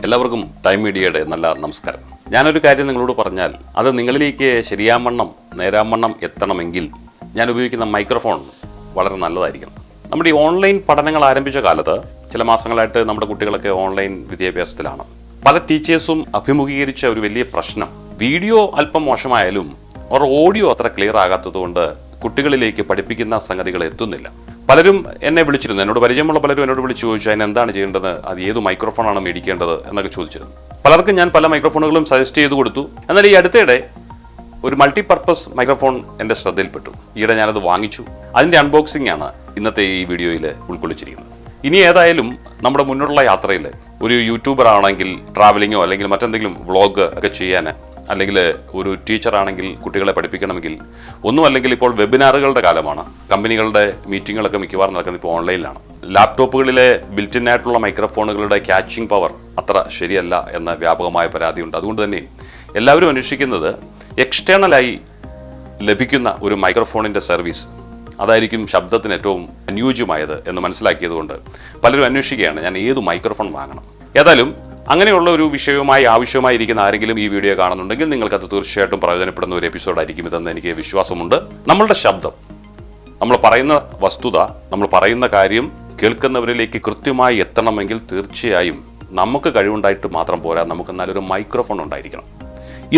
എല്ലാവർക്കും ടൈം മീഡിയയുടെ നല്ല നമസ്കാരം. ഞാനൊരു കാര്യം നിങ്ങളോട് പറഞ്ഞാൽ അത് നിങ്ങളിലേക്ക് ശരിയാവണ്ണം നേരാവണ്ണം എത്തണമെങ്കിൽ ഞാൻ ഉപയോഗിക്കുന്ന മൈക്രോഫോൺ വളരെ നല്ലതായിരിക്കണം. നമ്മുടെ ഈ ഓൺലൈൻ പഠനങ്ങൾ ആരംഭിച്ച കാലത്ത് ചില മാസങ്ങളായിട്ട് നമ്മുടെ കുട്ടികളൊക്കെ ഓൺലൈൻ വിദ്യാഭ്യാസത്തിലാണ്. പല ടീച്ചേഴ്സും അഭിമുഖീകരിച്ച ഒരു വലിയ പ്രശ്നം, വീഡിയോ അല്പം മോശമായാലും അവർ ഓഡിയോ അത്ര ക്ലിയർ ആകാത്തതുകൊണ്ട് കുട്ടികളിലേക്ക് പഠിപ്പിക്കുന്ന സംഗതികൾ എത്തുന്നില്ല. പലരും എന്നെ വിളിച്ചിരുന്നു, എന്നോട് പരിചയമുള്ള പലരും എന്നോട് വിളിച്ചു ചോദിച്ചു അതിന് എന്താണ് ചെയ്യേണ്ടത്, അത് ഏത് മൈക്രോഫോണാണ് മേടിക്കേണ്ടത് എന്നൊക്കെ ചോദിച്ചിരുന്നു. പലർക്കും ഞാൻ പല മൈക്രോഫോണുകളും സജസ്റ്റ് ചെയ്ത് കൊടുത്തു. എന്നാൽ ഈ അടുത്തിടെ ഒരു മൾട്ടിപർപ്പസ് മൈക്രോഫോൺ എൻ്റെ ശ്രദ്ധയിൽപ്പെട്ടു. ഈയിടെ ഞാനത് വാങ്ങിച്ചു. അതിൻ്റെ അൺബോക്സിംഗ് ആണ് ഇന്നത്തെ ഈ വീഡിയോയിൽ ഉൾക്കൊള്ളിച്ചിരിക്കുന്നത്. ഇനി ഏതായാലും നമ്മുടെ മുന്നോട്ടുള്ള യാത്രയിൽ ഒരു യൂട്യൂബർ ആണെങ്കിൽ ട്രാവലിങ്ങോ അല്ലെങ്കിൽ മറ്റെന്തെങ്കിലും വ്ളോഗ് ഒക്കെ ചെയ്യാൻ, അല്ലെങ്കിൽ ഒരു ടീച്ചറാണെങ്കിൽ കുട്ടികളെ പഠിപ്പിക്കണമെങ്കിൽ, ഒന്നും അല്ലെങ്കിൽ ഇപ്പോൾ വെബിനാറുകളുടെ കാലമാണ്. കമ്പനികളുടെ മീറ്റിങ്ങുകളൊക്കെ മിക്കവാറും നടക്കുന്നത് ഇപ്പോൾ ഓൺലൈനിലാണ്. ലാപ്ടോപ്പുകളിലെ ബിൽറ്റിൻ ആയിട്ടുള്ള മൈക്രോഫോണുകളുടെ ക്യാച്ചിങ് പവർ അത്ര ശരിയല്ല എന്ന വ്യാപകമായ പരാതിയുണ്ട്. അതുകൊണ്ട് തന്നെ എല്ലാവരും അന്വേഷിക്കുന്നത് എക്സ്റ്റേണലായി ലഭിക്കുന്ന ഒരു മൈക്രോഫോണിൻ്റെ സർവീസ്, അതായിരിക്കും ശബ്ദത്തിന് ഏറ്റവും അനുയോജ്യമായത് എന്ന് മനസ്സിലാക്കിയതുകൊണ്ട് പലരും അന്വേഷിക്കുകയാണ് ഞാൻ ഏത് മൈക്രോഫോൺ വാങ്ങണം. ഏതായാലും അങ്ങനെയുള്ള ഒരു വിഷയവുമായി ആവശ്യമായിരിക്കുന്ന ആരെങ്കിലും ഈ വീഡിയോ കാണുന്നുണ്ടെങ്കിൽ നിങ്ങൾക്കത് തീർച്ചയായിട്ടും പ്രയോജനപ്പെടുന്ന ഒരു എപ്പിസോഡായിരിക്കും ഇതെന്ന് എനിക്ക് വിശ്വാസമുണ്ട്. നമ്മളുടെ ശബ്ദം, നമ്മൾ പറയുന്ന വസ്തുത, നമ്മൾ പറയുന്ന കാര്യം കേൾക്കുന്നവരിലേക്ക് കൃത്യമായി എത്തണമെങ്കിൽ തീർച്ചയായും നമുക്ക് കഴിവുണ്ടായിട്ട് മാത്രം പോരാ, നമുക്ക് നല്ലൊരു മൈക്രോഫോൺ ഉണ്ടായിരിക്കണം.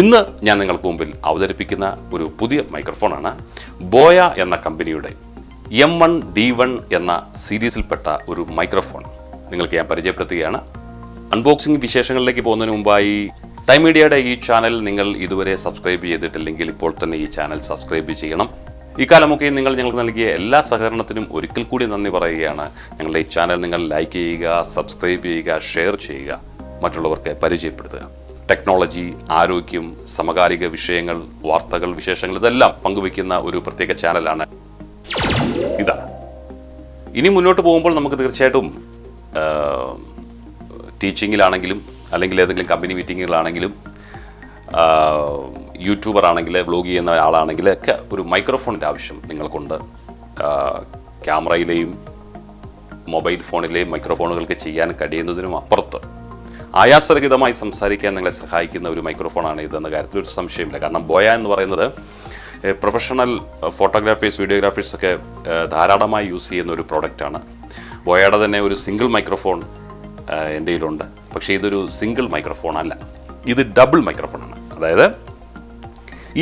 ഇന്ന് ഞാൻ നിങ്ങൾക്ക് മുമ്പിൽ അവതരിപ്പിക്കുന്ന ഒരു പുതിയ മൈക്രോഫോണാണ് ബോയ എന്ന കമ്പനിയുടെ M1D1 എന്ന സീരീസിൽപ്പെട്ട ഒരു മൈക്രോഫോൺ നിങ്ങൾക്ക് ഞാൻ പരിചയപ്പെടുത്തുകയാണ്. അൺബോക്സിംഗ് വിശേഷങ്ങളിലേക്ക് പോകുന്നതിന് മുമ്പായി ടൈം മീഡിയയുടെ ഈ ചാനൽ നിങ്ങൾ ഇതുവരെ സബ്സ്ക്രൈബ് ചെയ്തിട്ടില്ലെങ്കിൽ ഇപ്പോൾ തന്നെ ഈ ചാനൽ സബ്സ്ക്രൈബ് ചെയ്യണം. ഇക്കാലമൊക്കെ നിങ്ങൾ ഞങ്ങൾക്ക് നൽകിയ എല്ലാ സഹകരണത്തിനും ഒരിക്കൽ കൂടി നന്ദി പറയുകയാണ്. ഞങ്ങളുടെ ഈ ചാനൽ നിങ്ങൾ ലൈക്ക് ചെയ്യുക, സബ്സ്ക്രൈബ് ചെയ്യുക, ഷെയർ ചെയ്യുക, മറ്റുള്ളവർക്ക് പരിചയപ്പെടുത്തുക. ടെക്നോളജി, ആരോഗ്യം, സമകാലിക വിഷയങ്ങൾ, വാർത്തകൾ, വിശേഷങ്ങൾ ഇതെല്ലാം പങ്കുവയ്ക്കുന്ന ഒരു പ്രത്യേക ചാനലാണ് ഇതാ. ഇനി മുന്നോട്ട് പോകുമ്പോൾ നമുക്ക് തീർച്ചയായിട്ടും ടീച്ചിങ്ങിലാണെങ്കിലും അല്ലെങ്കിൽ ഏതെങ്കിലും കമ്പനി മീറ്റിങ്ങുകളാണെങ്കിലും യൂട്യൂബർ ആണെങ്കിൽ വ്ലോഗ് ചെയ്യുന്ന ആളാണെങ്കിൽ ഒക്കെ ഒരു മൈക്രോഫോണിൻ്റെ ആവശ്യം നിങ്ങൾക്കുണ്ട്. ക്യാമറയിലെയും മൊബൈൽ ഫോണിലെയും മൈക്രോഫോണുകൾക്ക് ചെയ്യാൻ കഴിയുന്നതിനും അപ്പുറത്ത് ആയാസരഹിതമായി സംസാരിക്കാൻ നിങ്ങളെ സഹായിക്കുന്ന ഒരു മൈക്രോഫോണാണ് ഇതെന്ന കാര്യത്തിൽ ഒരു സംശയമില്ല. കാരണം ബോയ എന്ന് പറയുന്നത് പ്രൊഫഷണൽ ഫോട്ടോഗ്രാഫേഴ്സ്, വീഡിയോഗ്രാഫേഴ്സ് ഒക്കെ ധാരാളമായി യൂസ് ചെയ്യുന്ന ഒരു പ്രോഡക്റ്റാണ്. ബോയയുടെ തന്നെ ഒരു സിംഗിൾ മൈക്രോഫോൺ എൻ്റെ കയ്യിലുണ്ട്. പക്ഷേ ഇതൊരു സിംഗിൾ മൈക്രോഫോൺ അല്ല, ഇത് ഡബിൾ മൈക്രോഫോണാണ്. അതായത്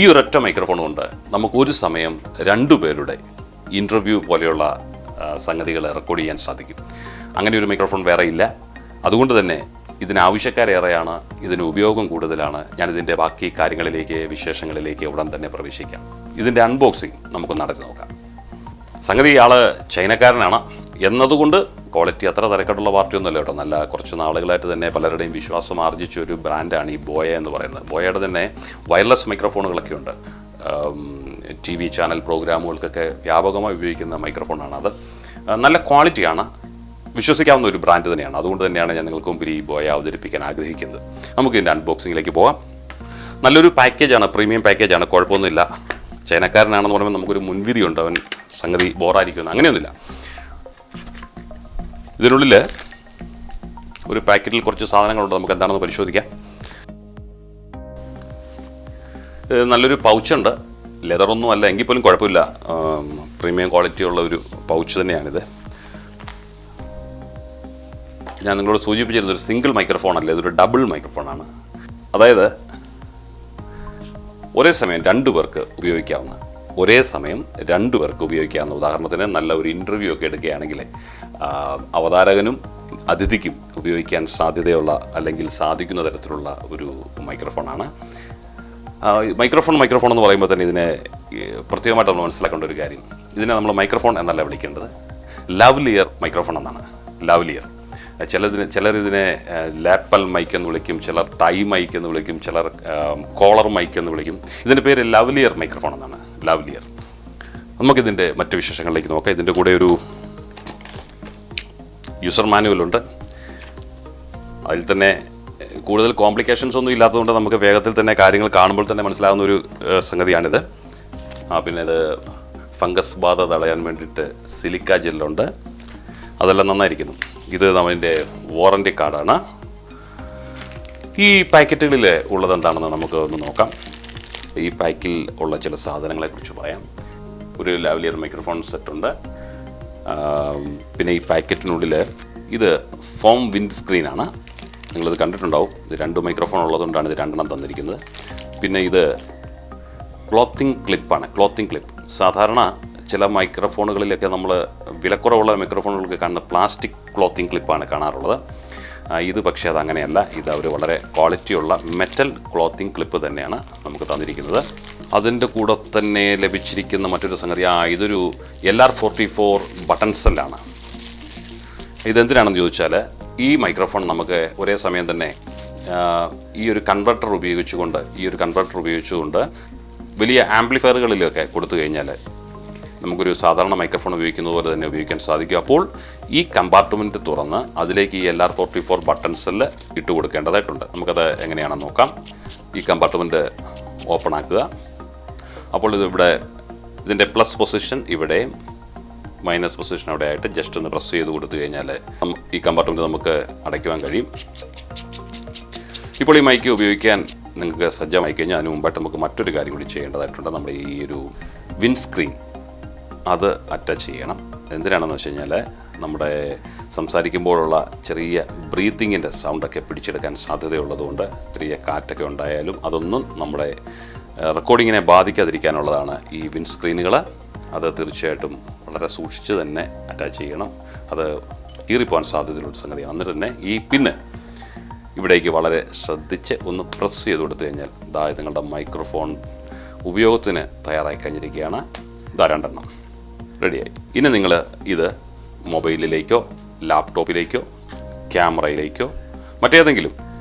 ഈ ഒരൊറ്റ മൈക്രോഫോൺ കൊണ്ട് നമുക്ക് ഒരു സമയം 2 പേരുടെ ഇൻ്റർവ്യൂ പോലെയുള്ള സംഗതികൾ റെക്കോർഡ് ചെയ്യാൻ സാധിക്കും. അങ്ങനെ ഒരു മൈക്രോഫോൺ വേറെ ഇല്ല. അതുകൊണ്ട് തന്നെ ഇതിന് ആവശ്യക്കാരേറെയാണ്, ഇതിന് ഉപയോഗം കൂടുതലാണ്. ഞാനിതിൻ്റെ ബാക്കി കാര്യങ്ങളിലേക്ക്, വിശേഷങ്ങളിലേക്ക് ഉടൻ തന്നെ പ്രവേശിക്കാം. ഇതിൻ്റെ അൺബോക്സിങ് നമുക്ക് നടത്തി നോക്കാം. സംഗതി ഇയാൾ ചൈനക്കാരനാണ് എന്നതുകൊണ്ട് ക്വാളിറ്റി അത്ര തിരക്കട്ടുള്ള പാർട്ടിയൊന്നുമല്ല കേട്ടോ. നല്ല കുറച്ച് നാളുകളായിട്ട് തന്നെ പലരുടെയും വിശ്വാസം ആർജിച്ച ഒരു ബ്രാൻഡാണ് ഈ ബോയ എന്ന് പറയുന്നത്. ബോയയുടെ തന്നെ വയർലെസ് മൈക്രോഫോണുകളൊക്കെ ഉണ്ട്. TV ചാനൽ പ്രോഗ്രാമുകൾക്കൊക്കെ വ്യാപകമായി ഉപയോഗിക്കുന്ന മൈക്രോഫോണാണ് അത്. നല്ല ക്വാളിറ്റിയാണ്, വിശ്വസിക്കാവുന്ന ഒരു ബ്രാൻഡ് തന്നെയാണ്. അതുകൊണ്ട് തന്നെയാണ് ഞാൻ നിങ്ങൾക്ക് മുമ്പിൽ ഈ ബോയ അവതരിപ്പിക്കാൻ ആഗ്രഹിക്കുന്നത്. നമുക്ക് ഇതിൻ്റെ അൺബോക്സിങ്ങിലേക്ക് പോകാം. നല്ലൊരു പാക്കേജാണ്, പ്രീമിയം പാക്കേജാണ്, കുഴപ്പമൊന്നുമില്ല. ചൈനക്കാരനാണെന്ന് പറയുമ്പോൾ നമുക്കൊരു മുൻവിധിയുണ്ട്, അവൻ സംഗതി ബോറായിരിക്കുമെന്ന്. അങ്ങനെയൊന്നുമില്ല. ഇതിനുള്ളിൽ ഒരു പാക്കറ്റിൽ കുറച്ച് സാധനങ്ങളുണ്ട്, നമുക്ക് എന്താണെന്ന് പരിശോധിക്കാം. നല്ലൊരു പൗച്ചുണ്ട്, ലെതറൊന്നും അല്ല, എങ്കിൽ പോലും കുഴപ്പമില്ല, പ്രീമിയം ക്വാളിറ്റിയുള്ള ഒരു പൗച്ച് തന്നെയാണിത്. ഞാൻ നിങ്ങളോട് സൂചിപ്പിച്ചിരുന്നത് ഒരു സിംഗിൾ മൈക്രോഫോൺ അല്ല, ഇതൊരു ഡബിൾ മൈക്രോഫോണാണ്. അതായത് ഒരേ സമയം 2 പേർക്ക് ഉപയോഗിക്കാവുന്ന, ഉദാഹരണത്തിന് നല്ല ഒരു ഇൻ്റർവ്യൂ ഒക്കെ എടുക്കുകയാണെങ്കിൽ അവതാരകനും അതിഥിക്കും ഉപയോഗിക്കാൻ സാധ്യതയുള്ള അല്ലെങ്കിൽ സാധിക്കുന്ന തരത്തിലുള്ള ഒരു മൈക്രോഫോണാണ്. മൈക്രോഫോൺ എന്ന് പറയുമ്പോൾ തന്നെ ഇതിനെ പ്രത്യേകമായിട്ട് നമ്മൾ മനസ്സിലാക്കേണ്ട ഒരു കാര്യം, ഇതിനെ നമ്മൾ മൈക്രോഫോൺ എന്നല്ല വിളിക്കേണ്ടത്, ലവ്ലിയർ മൈക്രോഫോൺ എന്നാണ്. ലവ്ലിയർ, ചിലർ ഇതിനെ ലാപ്പൽ മൈക്ക് എന്ന് വിളിക്കും, ചിലർ ടൈ മൈക്ക് എന്ന് വിളിക്കും, ചിലർ കോളർ മൈക്ക് എന്ന് വിളിക്കും. ഇതിൻ്റെ പേര് ലവ്ലിയർ മൈക്രോഫോൺ എന്നാണ്, ലവ്ലിയർ. നമുക്കിതിൻ്റെ മറ്റു വിശേഷങ്ങളിലേക്ക് നോക്കാം. ഇതിൻ്റെ കൂടെ ഒരു യൂസർ മാനുവലുണ്ട്. അതിൽ തന്നെ കൂടുതൽ കോംപ്ലിക്കേഷൻസ് ഒന്നും ഇല്ലാത്തതുകൊണ്ട് നമുക്ക് വേഗത്തിൽ തന്നെ കാര്യങ്ങൾ കാണുമ്പോൾ തന്നെ മനസ്സിലാകുന്ന ഒരു സംഗതിയാണിത്. പിന്നെ ഇത് ഫംഗസ് ബാധ തടയാൻ വേണ്ടിയിട്ട് സിലിക്ക ജെല്ലുണ്ട്, അതെല്ലാം നന്നായിരിക്കുന്നു. ഇത് നമ്മുടെ വാറണ്ടി കാർഡാണ്. ഈ പാക്കറ്റുകളിൽ ഉള്ളത് എന്താണെന്ന് നമുക്ക് ഒന്ന് നോക്കാം. ഈ പാക്കിൽ ഉള്ള ചില സാധനങ്ങളെക്കുറിച്ച് പറയാം. ഒരു ലാവലിയർ മൈക്രോഫോൺ സെറ്റുണ്ട്. പിന്നെ ഈ പാക്കറ്റിനുള്ളിൽ ഇത് ഫോം വിൻഡ് സ്ക്രീനാണ്. നിങ്ങളിത് കണ്ടിട്ടുണ്ടാവും. ഇത് 2 മൈക്രോഫോൺ ഉള്ളതുകൊണ്ടാണ് ഇത് 2 എണ്ണം തന്നിരിക്കുന്നത്. പിന്നെ ഇത് ക്ലോത്തിങ് ക്ലിപ്പാണ്. ക്ലോത്തിങ് ക്ലിപ്പ് സാധാരണ ചില മൈക്രോഫോണുകളിലൊക്കെ നമ്മൾ വിലക്കുറവുള്ള മൈക്രോഫോണുകൾക്ക് കാണുന്ന പ്ലാസ്റ്റിക് ക്ലോത്തിങ് ക്ലിപ്പാണ് കാണാറുള്ളത്. ഇത് പക്ഷേ അതങ്ങനെയല്ല. ഇത് അവർ വളരെ ക്വാളിറ്റിയുള്ള മെറ്റൽ ക്ലോത്തിങ് ക്ലിപ്പ് തന്നെയാണ് നമുക്ക് തന്നിരിക്കുന്നത്. അതിൻ്റെ കൂടെ തന്നെ ലഭിച്ചിരിക്കുന്ന മറ്റൊരു സംഗതി, ഇതൊരു LR44 ബട്ടൺ സെല്ലാണ്. ഇതെന്തിനാണെന്ന് ചോദിച്ചാൽ ഈ മൈക്രോഫോൺ നമുക്ക് ഒരേ സമയം തന്നെ ഈ ഒരു കൺവെർട്ടർ ഉപയോഗിച്ചുകൊണ്ട് വലിയ ആംപ്ലിഫയറുകളിലൊക്കെ കൊടുത്തു കഴിഞ്ഞാൽ നമുക്കൊരു സാധാരണ മൈക്രോഫോൺ ഉപയോഗിക്കുന്നത് പോലെ തന്നെ ഉപയോഗിക്കാൻ സാധിക്കും. അപ്പോൾ ഈ കമ്പാർട്ട്മെൻറ്റ് തുറന്ന് അതിലേക്ക് ഈ LR44 ബട്ടൺ സെല്ല് ഇട്ട് കൊടുക്കേണ്ടതായിട്ടുണ്ട്. നമുക്കത് എങ്ങനെയാണെന്ന് നോക്കാം. ഈ കമ്പാർട്ട്മെൻറ്റ് ഓപ്പൺ ആക്കുക. അപ്പോൾ ഇതിൻ്റെ പ്ലസ് പൊസിഷൻ ഇവിടെ, മൈനസ് പൊസിഷൻ അവിടെ ആയിട്ട് ജസ്റ്റ് ഒന്ന് പ്രസ് ചെയ്ത് കൊടുത്തു കഴിഞ്ഞാൽ ഈ കമ്പാർട്ട്മെൻറ്റ് നമുക്ക് അടയ്ക്കുവാൻ കഴിയും. ഇപ്പോൾ ഈ മൈക്ക് ഉപയോഗിക്കാൻ നിങ്ങൾക്ക് സജ്ജമായി കഴിഞ്ഞാൽ അതിന് മുമ്പായിട്ട് നമുക്ക് മറ്റൊരു കാര്യം കൂടി ചെയ്യേണ്ടതായിട്ടുണ്ട്. നമ്മുടെ ഈ ഒരു വിൻഡ് സ്ക്രീൻ അത് അറ്റാച്ച് ചെയ്യണം. എന്തിനാണെന്ന് വെച്ച് കഴിഞ്ഞാൽ നമ്മുടെ സംസാരിക്കുമ്പോഴുള്ള ചെറിയ ബ്രീത്തിങ്ങിൻ്റെ സൗണ്ടൊക്കെ പിടിച്ചെടുക്കാൻ സാധ്യതയുള്ളതുകൊണ്ട് ചെറിയ കാറ്റൊക്കെ ഉണ്ടായാലും അതൊന്നും നമ്മുടെ റെക്കോർഡിങ്ങിനെ ബാധിക്കാതിരിക്കാനുള്ളതാണ് ഈ വിൻഡ് സ്ക്രീനുകൾ. അത് തീർച്ചയായിട്ടും വളരെ സൂക്ഷിച്ച് തന്നെ അറ്റാച്ച് ചെയ്യണം. അത് കീറിപ്പോകാൻ സാധ്യതയുള്ള സംഗതിയാണ്. എന്നിട്ട് തന്നെ ഈ പിന്ന് ഇവിടേക്ക് വളരെ ശ്രദ്ധിച്ച് ഒന്ന് പ്രസ് ചെയ്ത് കൊടുത്തു കഴിഞ്ഞാൽ നിങ്ങളുടെ മൈക്രോഫോൺ ഉപയോഗത്തിന് തയ്യാറായി കഴിഞ്ഞിരിക്കുകയാണ്. 2 എണ്ണം റെഡിയായി. ഇനി നിങ്ങൾ ഇത് മൊബൈലിലേക്കോ ലാപ്ടോപ്പിലേക്കോ ക്യാമറയിലേക്കോ മറ്റേതെങ്കിലും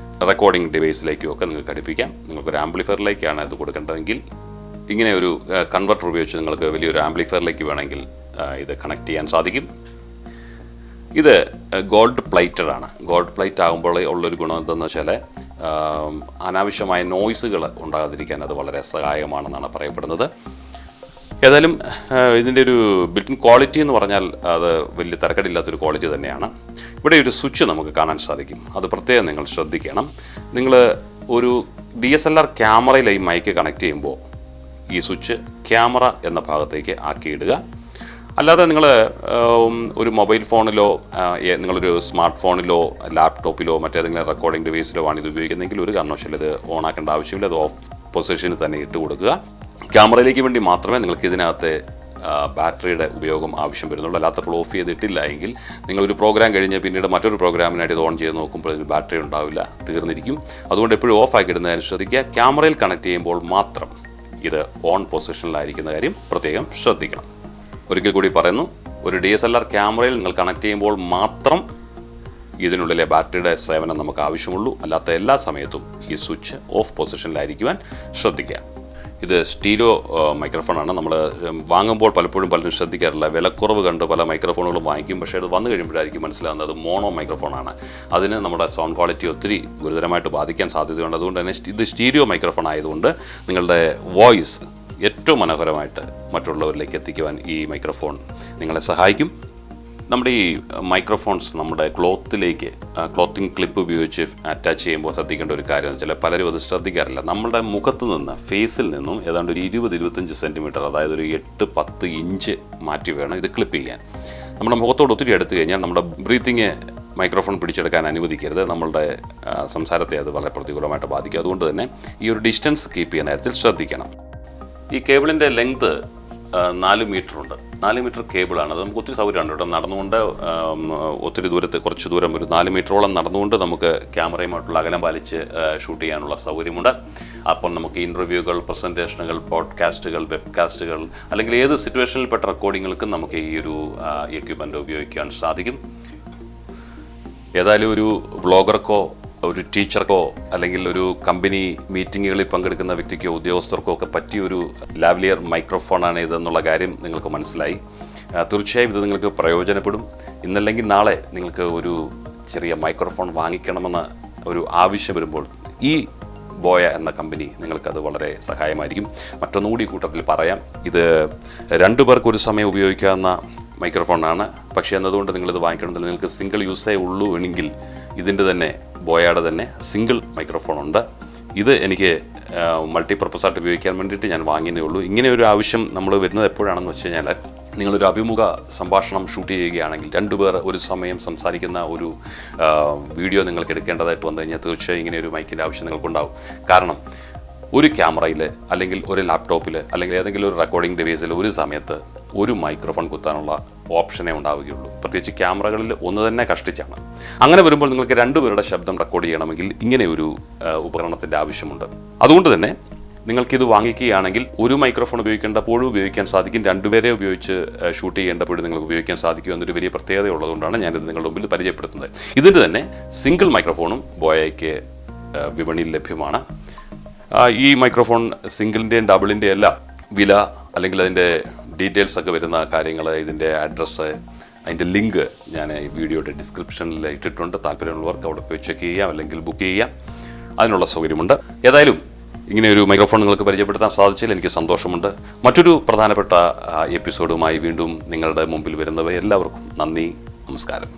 റെക്കോർഡിംഗ് ഡിവൈസിലേക്കോ ഒക്കെ നിങ്ങൾക്ക് ഘടിപ്പിക്കാം. നിങ്ങൾക്കൊരു ആംപ്ലിഫയറിലേക്കാണ് ഇത് കൊടുക്കേണ്ടതെങ്കിൽ ഇങ്ങനെ ഒരു കൺവെർട്ടർ ഉപയോഗിച്ച് നിങ്ങൾക്ക് വലിയൊരു ആംപ്ലിഫയറിലേക്ക് വേണമെങ്കിൽ ഇത് കണക്ട് ചെയ്യാൻ സാധിക്കും. ഇത് ഗോൾഡ് പ്ലേറ്റഡ് ആണ്. ഗോൾഡ് പ്ലേറ്റ് ആകുമ്പോൾ ഉള്ളൊരു ഗുണം എന്താണെന്ന് വെച്ചാൽ അനാവശ്യമായ നോയ്സുകൾ ഉണ്ടാകാതിരിക്കാൻ അത് വളരെ സഹായകമാണെന്നാണ് പറയപ്പെടുന്നത്. ഏതായാലും ഇതിൻ്റെ ഒരു ബിൽറ്റ് ഇൻ ക്വാളിറ്റി എന്ന് പറഞ്ഞാൽ അത് വലിയ തരക്കേടില്ലാത്തൊരു ക്വാളിറ്റി തന്നെയാണ്. ഇവിടെ ഒരു സ്വിച്ച് നമുക്ക് കാണാൻ സാധിക്കും. അത് പ്രത്യേകം നിങ്ങൾ ശ്രദ്ധിക്കണം. നിങ്ങൾ ഒരു DSLR ക്യാമറയിൽ ഈ മൈക്ക് കണക്ട് ചെയ്യുമ്പോൾ ഈ സ്വിച്ച് ക്യാമറ എന്ന ഭാഗത്തേക്ക് ആക്കിയിടുക. അല്ലാതെ നിങ്ങൾ ഒരു മൊബൈൽ ഫോണിലോ നിങ്ങളൊരു സ്മാർട്ട് ഫോണിലോ ലാപ്ടോപ്പിലോ മറ്റേതെങ്കിലും റെക്കോർഡിംഗ് ഡിവൈസിലോ ആണ് ഇത് ഉപയോഗിക്കുന്നതെങ്കിൽ ഒരു കാരണവശാലും ഇത് ഓൺ ആക്കേണ്ട ആവശ്യമില്ല. അത് ഓഫ് പൊസിഷനിൽ തന്നെ ഇട്ട് കൊടുക്കുക. ക്യാമറയിലേക്ക് വേണ്ടി മാത്രമേ നിങ്ങൾക്ക് ഇതിനകത്ത് ബാറ്ററിയുടെ ഉപയോഗം ആവശ്യം വരുന്നുള്ളൂ. അല്ലാത്തപ്പോൾ ഓഫ് ചെയ്തിട്ടില്ല എങ്കിൽ നിങ്ങളൊരു പ്രോഗ്രാം കഴിഞ്ഞ് പിന്നീട് മറ്റൊരു പ്രോഗ്രാമിനായിട്ട് ഇത് ഓൺ ചെയ്ത് നോക്കുമ്പോൾ ഇതിന് ബാറ്ററി ഉണ്ടാവില്ല, തീർന്നിരിക്കും. അതുകൊണ്ട് എപ്പോഴും ഓഫ് ആക്കിയിടുന്നതിന് ശ്രദ്ധിക്കുക. ക്യാമറയിൽ കണക്ട് ചെയ്യുമ്പോൾ മാത്രം ഇത് ഓൺ പൊസിഷനിലായിരിക്കുന്ന കാര്യം പ്രത്യേകം ശ്രദ്ധിക്കണം. ഒരിക്കൽ കൂടി പറയുന്നു, ഒരു DSLR ക്യാമറയിൽ നിങ്ങൾ കണക്ട് ചെയ്യുമ്പോൾ മാത്രം ഇതിനുള്ളിലെ ബാറ്ററിയുടെ സേവനം നമുക്ക് ആവശ്യമുള്ളൂ. അല്ലാത്ത എല്ലാ സമയത്തും ഈ സ്വിച്ച് ഓഫ് പൊസിഷനിലായിരിക്കുവാൻ ശ്രദ്ധിക്കുക. ഇത് സ്റ്റീരിയോ മൈക്രോഫോണാണ്. നമ്മൾ വാങ്ങുമ്പോൾ പലപ്പോഴും പലരും ശ്രദ്ധിക്കാറില്ല. വിലക്കുറവ് കണ്ട് പല മൈക്രോഫോണുകളും വാങ്ങിക്കും. പക്ഷേ അത് വന്നു കഴിയുമ്പോഴായിരിക്കും മനസ്സിലാകുന്നത് മോണോ മൈക്രോഫോണാണ്. അതിന് നമ്മുടെ സൗണ്ട് ക്വാളിറ്റി ഒത്തിരി ഗുരുതരമായിട്ട് ബാധിക്കാൻ സാധ്യതയുണ്ട്. അതുകൊണ്ട് തന്നെ ഇത് സ്റ്റീരിയോ മൈക്രോഫോൺ ആയതുകൊണ്ട് നിങ്ങളുടെ വോയിസ് ഏറ്റവും മനോഹരമായിട്ട് മറ്റുള്ളവരിലേക്ക് എത്തിക്കുവാൻ ഈ മൈക്രോഫോൺ നിങ്ങളെ സഹായിക്കും. നമ്മുടെ ഈ മൈക്രോഫോൺസ് നമ്മുടെ ക്ലോത്തിങ് ക്ലിപ്പ് ഉപയോഗിച്ച് അറ്റാച്ച് ചെയ്യുമ്പോൾ ശ്രദ്ധിക്കേണ്ട ഒരു കാര്യം എന്ന് വെച്ചാൽ പലരും അത് ശ്രദ്ധിക്കാറില്ല. നമ്മുടെ മുഖത്ത് നിന്ന് ഫേസിൽ നിന്നും ഏതാണ്ട് ഒരു 20-25 സെൻറ്റിമീറ്റർ, അതായത് ഒരു 8-10 ഇഞ്ച് മാറ്റി വേണം ഇത് ക്ലിപ്പ് ചെയ്യാൻ. നമ്മുടെ മുഖത്തോട് ഒത്തിരി എടുത്തു കഴിഞ്ഞാൽ നമ്മുടെ ബ്രീത്തിങ് മൈക്രോഫോൺ പിടിച്ചെടുക്കാൻ അനുവദിക്കരുത്. നമ്മളുടെ സംസാരത്തെ അത് വളരെ പ്രതികൂലമായിട്ട് ബാധിക്കും. അതുകൊണ്ട് തന്നെ ഈ ഒരു ഡിസ്റ്റൻസ് കീപ്പ് ചെയ്യുന്ന കാര്യത്തിൽ ശ്രദ്ധിക്കണം. ഈ കേബിളിൻ്റെ ലെങ്ത് 4 മീറ്റർ ഉണ്ട്. 4 മീറ്റർ കേബിളാണ്. അത് നമുക്ക് ഒത്തിരി സൗകര്യമാണ്. ഇവിടെ നടന്നുകൊണ്ട് ഒത്തിരി കുറച്ച് ദൂരം ഒരു 4 മീറ്ററോളം നടന്നുകൊണ്ട് നമുക്ക് ക്യാമറയുമായിട്ടുള്ള അകലം പാലിച്ച് ഷൂട്ട് ചെയ്യാനുള്ള സൗകര്യമുണ്ട്. അപ്പോൾ നമുക്ക് ഇൻ്റർവ്യൂകൾ, പ്രസൻറ്റേഷനുകൾ, പോഡ്കാസ്റ്റുകൾ, വെബ്കാസ്റ്റുകൾ അല്ലെങ്കിൽ ഏത് സിറ്റുവേഷനിൽപ്പെട്ട റെക്കോർഡിങ്ങുകൾക്കും നമുക്ക് ഈ ഒരു എക്യുപ്മെൻ്റ് ഉപയോഗിക്കാൻ സാധിക്കും. ഏതായാലും ഒരു വ്ളോഗർക്കോ ഒരു ടീച്ചർക്കോ അല്ലെങ്കിൽ ഒരു കമ്പനി മീറ്റിങ്ങുകളിൽ പങ്കെടുക്കുന്ന വ്യക്തിക്കോ ഉദ്യോഗസ്ഥർക്കോ ഒക്കെ പറ്റിയൊരു ലാവലിയർ മൈക്രോഫോണാണ് ഇതെന്നുള്ള കാര്യം നിങ്ങൾക്ക് മനസ്സിലായി. തീർച്ചയായും ഇത് നിങ്ങൾക്ക് പ്രയോജനപ്പെടും. ഇന്നല്ലെങ്കിൽ നാളെ നിങ്ങൾക്ക് ഒരു ചെറിയ മൈക്രോഫോൺ വാങ്ങിക്കണമെന്ന ഒരു ആവശ്യം വരുമ്പോൾ ഈ ബോയ എന്ന കമ്പനി നിങ്ങൾക്കത് വളരെ സഹായമായിരിക്കും. മറ്റൊന്നുകൂടി കൂട്ടത്തിൽ പറയാം, ഇത് 2 പേർക്ക് ഒരു സമയം ഉപയോഗിക്കാവുന്ന മൈക്രോഫോണാണ്. പക്ഷേ എന്നതുകൊണ്ട് നിങ്ങളിത് വാങ്ങിക്കണമെങ്കിൽ നിങ്ങൾക്ക് സിംഗിൾ യൂസേ ഉള്ളൂ എങ്കിൽ ഇതിൻ്റെ തന്നെ ബോയയുടെ തന്നെ സിംഗിൾ മൈക്രോഫോൺ ഉണ്ട്. ഇത് എനിക്ക് മൾട്ടിപർപ്പസായിട്ട് ഉപയോഗിക്കാൻ വേണ്ടിയിട്ട് ഞാൻ വാങ്ങിയേ ഉള്ളൂ. ഇങ്ങനെ ഒരു ആവശ്യം നമ്മൾ വരുന്നത് എപ്പോഴാണെന്ന് വെച്ച് കഴിഞ്ഞാൽ, നിങ്ങളൊരു അഭിമുഖ സംഭാഷണം ഷൂട്ട് ചെയ്യുകയാണെങ്കിൽ 2 പേർ ഒരു സമയം സംസാരിക്കുന്ന ഒരു വീഡിയോ നിങ്ങൾക്ക് എടുക്കേണ്ടതായിട്ട് വന്നു കഴിഞ്ഞാൽ തീർച്ചയായും ഇങ്ങനെ ഒരു മൈക്കിൻ്റെ ആവശ്യം നിങ്ങൾക്കുണ്ടാവും. കാരണം ഒരു ക്യാമറയിൽ അല്ലെങ്കിൽ ഒരു ലാപ്ടോപ്പിൽ അല്ലെങ്കിൽ ഏതെങ്കിലും ഒരു റെക്കോർഡിംഗ് ഡിവൈസിൽ ഒരു സമയത്ത് ഒരു മൈക്രോഫോൺ കുത്താനുള്ള ഓപ്ഷനേ ഉണ്ടാവുകയുള്ളൂ. പ്രത്യേകിച്ച് ക്യാമറകളിൽ ഒന്ന് തന്നെ കഷ്ടിച്ചാണ്. അങ്ങനെ വരുമ്പോൾ നിങ്ങൾക്ക് 2 പേരുടെ ശബ്ദം റെക്കോർഡ് ചെയ്യണമെങ്കിൽ ഇങ്ങനെ ഒരു ഉപകരണത്തിൻ്റെ ആവശ്യമുണ്ട്. അതുകൊണ്ട് തന്നെ നിങ്ങൾക്കിത് വാങ്ങിക്കുകയാണെങ്കിൽ ഒരു മൈക്രോഫോൺ ഉപയോഗിക്കേണ്ടപ്പോഴും ഉപയോഗിക്കാൻ സാധിക്കും, 2 പേരെ ഉപയോഗിച്ച് ഷൂട്ട് ചെയ്യേണ്ടപ്പോഴും നിങ്ങൾക്ക് ഉപയോഗിക്കാൻ സാധിക്കും എന്നൊരു വലിയ പ്രത്യേകത ഉള്ളതുകൊണ്ടാണ് ഞാനിത് നിങ്ങളുടെ മുമ്പിൽ പരിചയപ്പെടുത്തുന്നത്. ഇതിൻ്റെ തന്നെ സിംഗിൾ മൈക്രോഫോണും ബോയയ്ക്ക് വിപണിയിൽ ലഭ്യമാണ്. ഈ മൈക്രോഫോൺ സിംഗിളിൻ്റെയും ഡബിളിൻ്റെയും എല്ലാം വില അല്ലെങ്കിൽ അതിൻ്റെ ഡീറ്റെയിൽസ് ഒക്കെ വരുന്ന കാര്യങ്ങൾ, ഇതിൻ്റെ അഡ്രസ്സ്, അതിൻ്റെ ലിങ്ക് ഞാൻ ഈ വീഡിയോയുടെ ഡിസ്ക്രിപ്ഷനിൽ ഇട്ടിട്ടുണ്ട്. താല്പര്യമുള്ളവർക്ക് അവിടെ പോയി ചെക്ക് ചെയ്യാം അല്ലെങ്കിൽ ബുക്ക് ചെയ്യാം, അതിനുള്ള സൗകര്യമുണ്ട്. ഏതായാലും ഇങ്ങനെ ഒരു മൈക്രോഫോൺ നിങ്ങൾക്ക് പരിചയപ്പെടുത്താൻ സാധിച്ചതിൽ എനിക്ക് സന്തോഷമുണ്ട്. മറ്റൊരു പ്രധാനപ്പെട്ട എപ്പിസോഡുമായി വീണ്ടും നിങ്ങളുടെ മുമ്പിൽ വരുന്നവ എല്ലാവർക്കും നന്ദി, നമസ്കാരം.